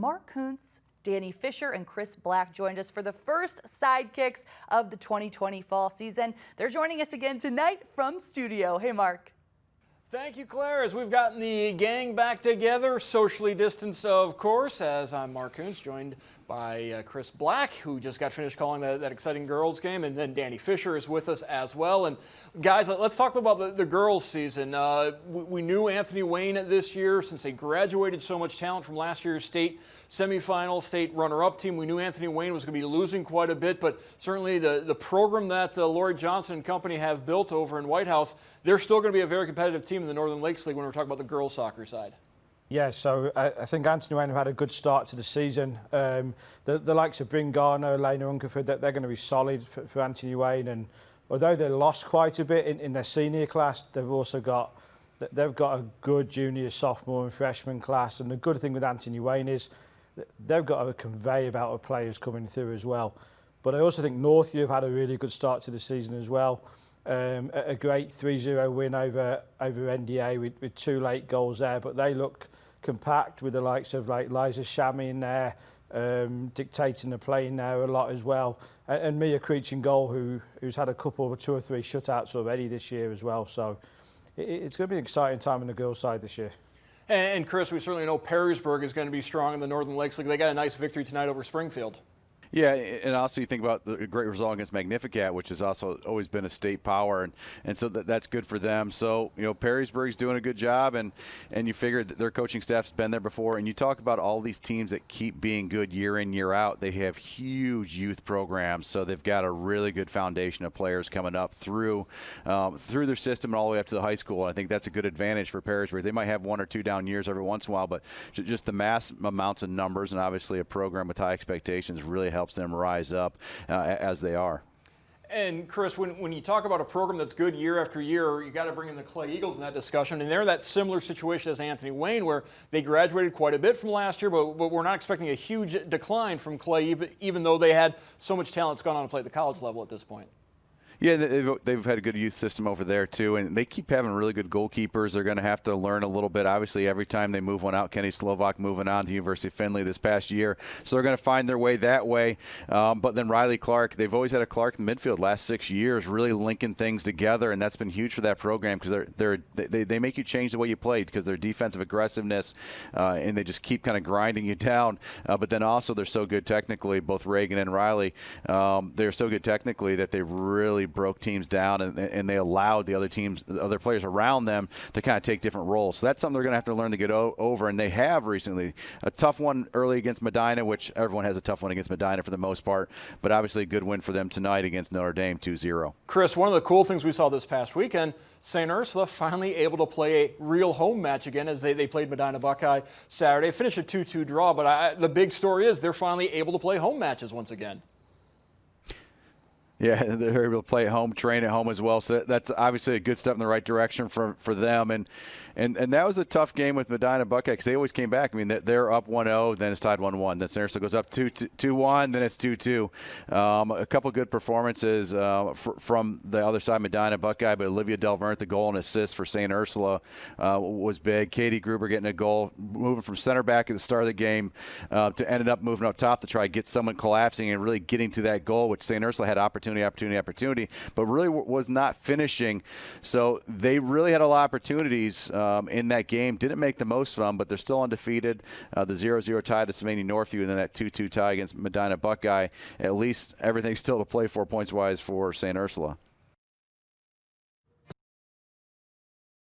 Mark Kuntz, Danny Fisher, and Chris Black joined us for the first Sidekicks of the 2020 fall season. They're joining us again tonight from studio. Hey, Mark. Thank you, Claire. As we've gotten the gang back together, socially distanced, of course, as I'm Mark Kuntz, joined by Chris Black, who just got finished calling that exciting girls game, and then Danny Fisher is with us as well. And guys, let's talk about the girls season. We knew Anthony Wayne this year since they graduated so much talent from last year's state semifinal, state runner-up team. We knew Anthony Wayne was going to be losing quite a bit, but certainly the program that Lori Johnson and company have built over in White House, they're still going to be a very competitive team in the Northern Lakes League when we're talking about the girls soccer side. Yeah, so I think Anthony Wayne have had a good start to the season. The likes of Bringano, Lena Unkerford, they're going to be solid for Anthony Wayne. And although they lost quite a bit in their senior class, they've got a good junior, sophomore, and freshman class. And the good thing with Anthony Wayne is they've got a conveyor belt of players coming through as well. But I also think Northview have had a really good start to the season as well. A great 3-0 win over NDA with 2 late goals there, but they look compact with the likes of like Liza Shami in there, dictating the play in there a lot as well, and Mia Creech in goal, who's had a couple of 2 or 3 shutouts already this year as well. So it's going to be an exciting time on the girls' side this year. And Chris, we certainly know Perrysburg is going to be strong in the Northern Lakes League. They got a nice victory tonight over Springfield. Yeah, and also you think about the great result against Magnificat, which has also always been a state power, and so that's good for them. So, you know, Perrysburg's doing a good job, and you figure that their coaching staff's been there before. And you talk about all these teams that keep being good year in, year out. They have huge youth programs, so they've got a really good foundation of players coming up through their system and all the way up to the high school. And I think that's a good advantage for Perrysburg. They might have 1 or 2 down years every once in a while, but just the mass amounts of numbers and obviously a program with high expectations really helps them rise up as they are. And Chris, when you talk about a program that's good year after year, you got to bring in the Clay Eagles in that discussion. And they're that similar situation as Anthony Wayne, where they graduated quite a bit from last year, but we're not expecting a huge decline from Clay, even though they had so much talent that's gone on to play at the college level at this point. Yeah, they've had a good youth system over there, too, and they keep having really good goalkeepers. They're going to have to learn a little bit. Obviously, every time they move one out, Kenny Slovak moving on to University of Findlay this past year, so they're going to find their way that way. But then Riley Clark, they've always had a Clark in midfield last 6 years, really linking things together, and that's been huge for that program because they make you change the way you play because their defensive aggressiveness, and they just keep kind of grinding you down. But then also they're so good technically, both Reagan and Riley, they're so good technically that they really broke teams down and they allowed the other players around them to kind of take different roles. So that's something they're going to have to learn to get over, and they have recently. A tough one early against Medina, which everyone has a tough one against Medina for the most part, but obviously a good win for them tonight against Notre Dame, 2-0. Chris, one of the cool things we saw this past weekend, St. Ursula finally able to play a real home match again as they played Medina Buckeye Saturday. Finished a 2-2 draw, but the big story is they're finally able to play home matches once again. Yeah, they're able to play at home, train at home as well. So that's obviously a good step in the right direction for them. And that was a tough game with Medina Buckeye because they always came back. I mean, they're up 1-0, then it's tied 1-1. Then St. Ursula goes up 2-1, then it's 2-2. A couple good performances from the other side, Medina Buckeye, but Olivia Delverne, the goal and assist for St. Ursula was big. Katie Gruber getting a goal, moving from center back at the start of the game to ended up moving up top to try to get someone collapsing and really getting to that goal, which St. Ursula had opportunity, but really was not finishing. So they really had a lot of opportunities in that game. Didn't make the most of them, but they're still undefeated. The 0-0 tie to Sylvania Northview, and then that 2-2 tie against Medina Buckeye. At least everything's still to play for points-wise for St. Ursula.